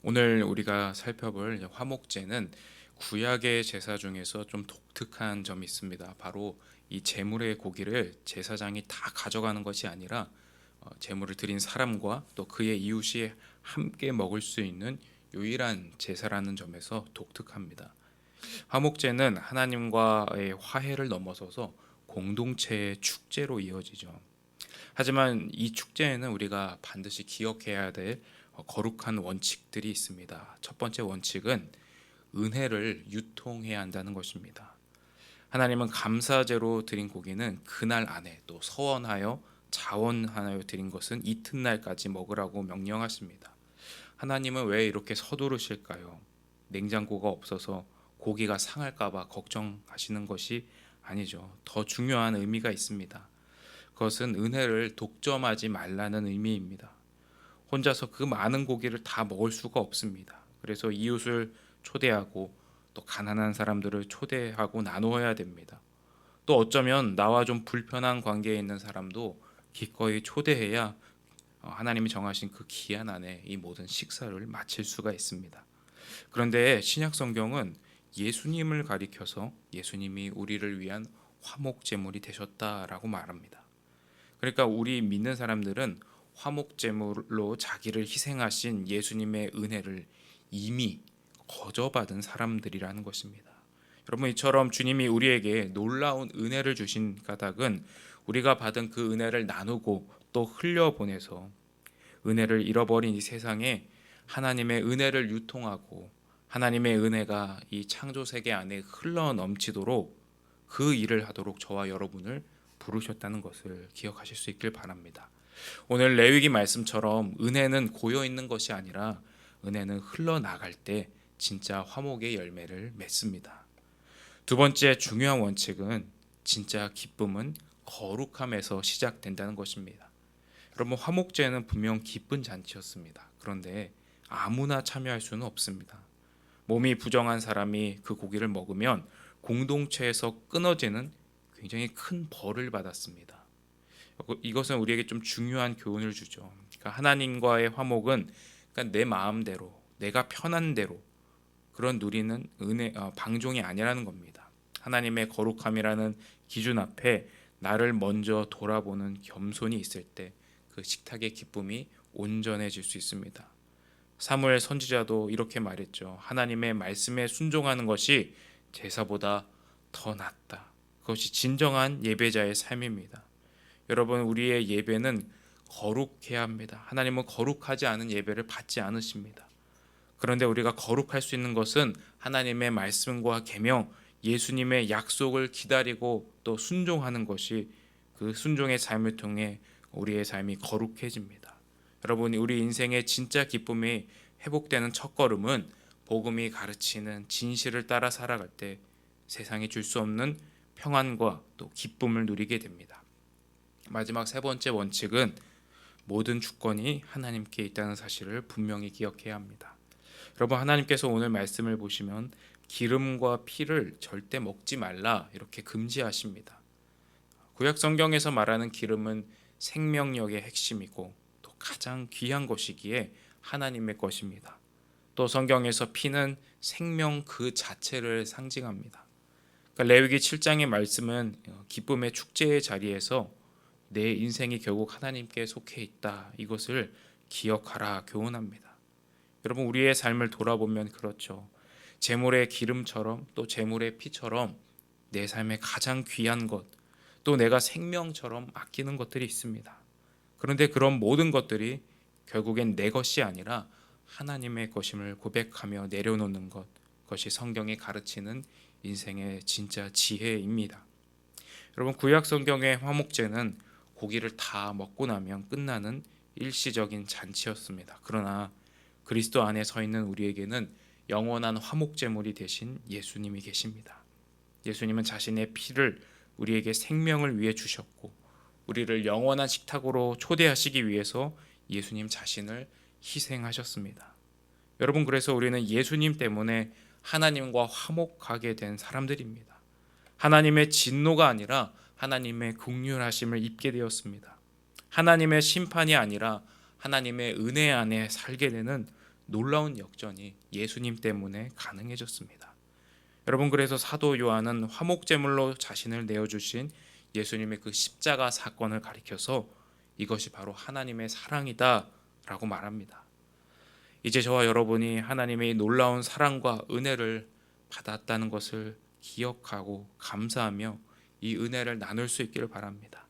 오늘 우리가 살펴볼 화목제는 구약의 제사 중에서 좀 독특한 점이 있습니다. 바로 이 제물의 고기를 제사장이 다 가져가는 것이 아니라 제물을 드린 사람과 또 그의 이웃이 함께 먹을 수 있는 유일한 제사라는 점에서 독특합니다. 화목제는 하나님과의 화해를 넘어서서 공동체의 축제로 이어지죠. 하지만 이 축제에는 우리가 반드시 기억해야 될 거룩한 원칙들이 있습니다. 첫 번째 원칙은 은혜를 유통해야 한다는 것입니다. 하나님은 감사제로 드린 고기는 그날 안에 또 서원하여 자원하여 드린 것은 이튿날까지 먹으라고 명령하십니다. 하나님은 왜 이렇게 서두르실까요? 냉장고가 없어서 고기가 상할까봐 걱정하시는 것이 아니죠. 더 중요한 의미가 있습니다. 그것은 은혜를 독점하지 말라는 의미입니다. 혼자서 그 많은 고기를 다 먹을 수가 없습니다. 그래서 이웃을 초대하고 또 가난한 사람들을 초대하고 나누어야 됩니다. 또 어쩌면 나와 좀 불편한 관계에 있는 사람도 기꺼이 초대해야 하나님이 정하신 그 기한 안에 이 모든 식사를 마칠 수가 있습니다. 그런데 신약 성경은 예수님을 가리켜서 예수님이 우리를 위한 화목 제물이 되셨다라고 말합니다. 그러니까 우리 믿는 사람들은 화목 제물로 자기를 희생하신 예수님의 은혜를 이미 거저받은 사람들이라는 것입니다. 여러분, 이처럼 주님이 우리에게 놀라운 은혜를 주신 까닭은 우리가 받은 그 은혜를 나누고 또 흘려보내서 은혜를 잃어버린 이 세상에 하나님의 은혜를 유통하고 하나님의 은혜가 이 창조 세계 안에 흘러 넘치도록 그 일을 하도록 저와 여러분을 부르셨다는 것을 기억하실 수 있길 바랍니다. 오늘 레위기 말씀처럼 은혜는 고여 있는 것이 아니라 은혜는 흘러나갈 때 진짜 화목의 열매를 맺습니다. 두 번째 중요한 원칙은 진짜 기쁨은 거룩함에서 시작된다는 것입니다. 여러분, 화목제는 분명 기쁜 잔치였습니다. 그런데 아무나 참여할 수는 없습니다. 몸이 부정한 사람이 그 고기를 먹으면 공동체에서 끊어지는 굉장히 큰 벌을 받았습니다. 이것은 우리에게 좀 중요한 교훈을 주죠. 그러니까 하나님과의 화목은 그러니까 내 마음대로, 내가 편한 대로 그런 누리는 방종이 아니라는 겁니다. 하나님의 거룩함이라는 기준 앞에 나를 먼저 돌아보는 겸손이 있을 때 그 식탁의 기쁨이 온전해질 수 있습니다. 사무엘 선지자도 이렇게 말했죠. 하나님의 말씀에 순종하는 것이 제사보다 더 낫다. 그것이 진정한 예배자의 삶입니다. 여러분, 우리의 예배는 거룩해야 합니다. 하나님은 거룩하지 않은 예배를 받지 않으십니다. 그런데 우리가 거룩할 수 있는 것은 하나님의 말씀과 계명, 예수님의 약속을 기다리고 또 순종하는 것이 그 순종의 삶을 통해 우리의 삶이 거룩해집니다. 여러분, 우리 인생의 진짜 기쁨이 회복되는 첫걸음은 복음이 가르치는 진실을 따라 살아갈 때 세상이 줄 수 없는 평안과 또 기쁨을 누리게 됩니다. 마지막 세 번째 원칙은 모든 주권이 하나님께 있다는 사실을 분명히 기억해야 합니다. 여러분, 하나님께서 오늘 말씀을 보시면 기름과 피를 절대 먹지 말라 이렇게 금지하십니다. 구약 성경에서 말하는 기름은 생명력의 핵심이고 또 가장 귀한 것이기에 하나님의 것입니다. 또 성경에서 피는 생명 그 자체를 상징합니다. 그러니까 레위기 7장의 말씀은 기쁨의 축제의 자리에서 내 인생이 결국 하나님께 속해 있다, 이것을 기억하라 교훈합니다. 여러분, 우리의 삶을 돌아보면 그렇죠. 제물의 기름처럼 또 제물의 피처럼 내 삶의 가장 귀한 것, 또 내가 생명처럼 아끼는 것들이 있습니다. 그런데 그런 모든 것들이 결국엔 내 것이 아니라 하나님의 것임을 고백하며 내려놓는 것, 그것이 성경이 가르치는 인생의 진짜 지혜입니다. 여러분, 구약 성경의 화목제는 고기를 다 먹고 나면 끝나는 일시적인 잔치였습니다. 그러나 그리스도 안에 서 있는 우리에게는 영원한 화목제물이 되신 예수님이 계십니다. 예수님은 자신의 피를 우리에게 생명을 위해 주셨고 우리를 영원한 식탁으로 초대하시기 위해서 예수님 자신을 희생하셨습니다. 여러분, 그래서 우리는 예수님 때문에 하나님과 화목하게 된 사람들입니다. 하나님의 진노가 아니라 하나님의 긍휼하심을 입게 되었습니다. 하나님의 심판이 아니라 하나님의 은혜 안에 살게 되는 놀라운 역전이 예수님 때문에 가능해졌습니다. 여러분, 그래서 사도 요한은 화목제물로 자신을 내어주신 예수님의 그 십자가 사건을 가리켜서 이것이 바로 하나님의 사랑이다 라고 말합니다. 이제 저와 여러분이 하나님의 놀라운 사랑과 은혜를 받았다는 것을 기억하고 감사하며 이 은혜를 나눌 수 있기를 바랍니다.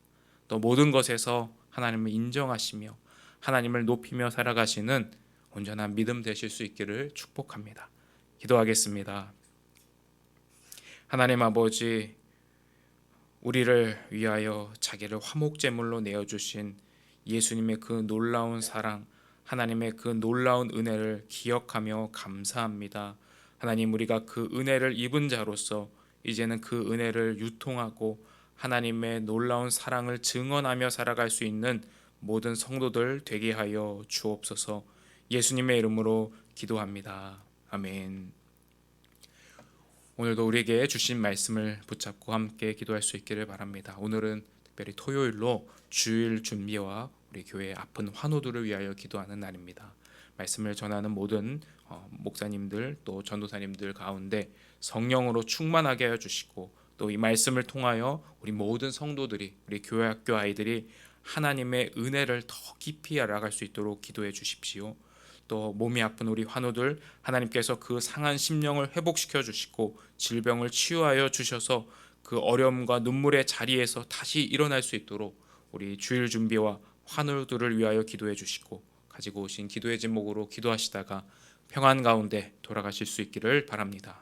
또 모든 것에서 하나님을 인정하시며 하나님을 높이며 살아가시는 온전한 믿음 되실 수 있기를 축복합니다. 기도하겠습니다. 하나님 아버지, 우리를 위하여 자기를 화목제물로 내어주신 예수님의 그 놀라운 사랑, 하나님의 그 놀라운 은혜를 기억하며 감사합니다. 하나님, 우리가 그 은혜를 입은 자로서 이제는 그 은혜를 유통하고 하나님의 놀라운 사랑을 증언하며 살아갈 수 있는 모든 성도들 되게 하여 주옵소서. 예수님의 이름으로 기도합니다. 아멘. 오늘도 우리에게 주신 말씀을 붙잡고 함께 기도할 수 있기를 바랍니다. 오늘은 특별히 토요일로 주일 준비와 우리 교회의 아픈 환우들을 위하여 기도하는 날입니다. 말씀을 전하는 모든 목사님들 또 전도사님들 가운데 성령으로 충만하게 하여 주시고, 또 이 말씀을 통하여 우리 모든 성도들이, 우리 교회 학교 아이들이 하나님의 은혜를 더 깊이 알아갈 수 있도록 기도해 주십시오. 또 몸이 아픈 우리 환우들, 하나님께서 그 상한 심령을 회복시켜 주시고 질병을 치유하여 주셔서 그 어려움과 눈물의 자리에서 다시 일어날 수 있도록 우리 주일 준비와 환우들을 위하여 기도해 주시고, 가지고 오신 기도의 제목으로 기도하시다가 평안 가운데 돌아가실 수 있기를 바랍니다.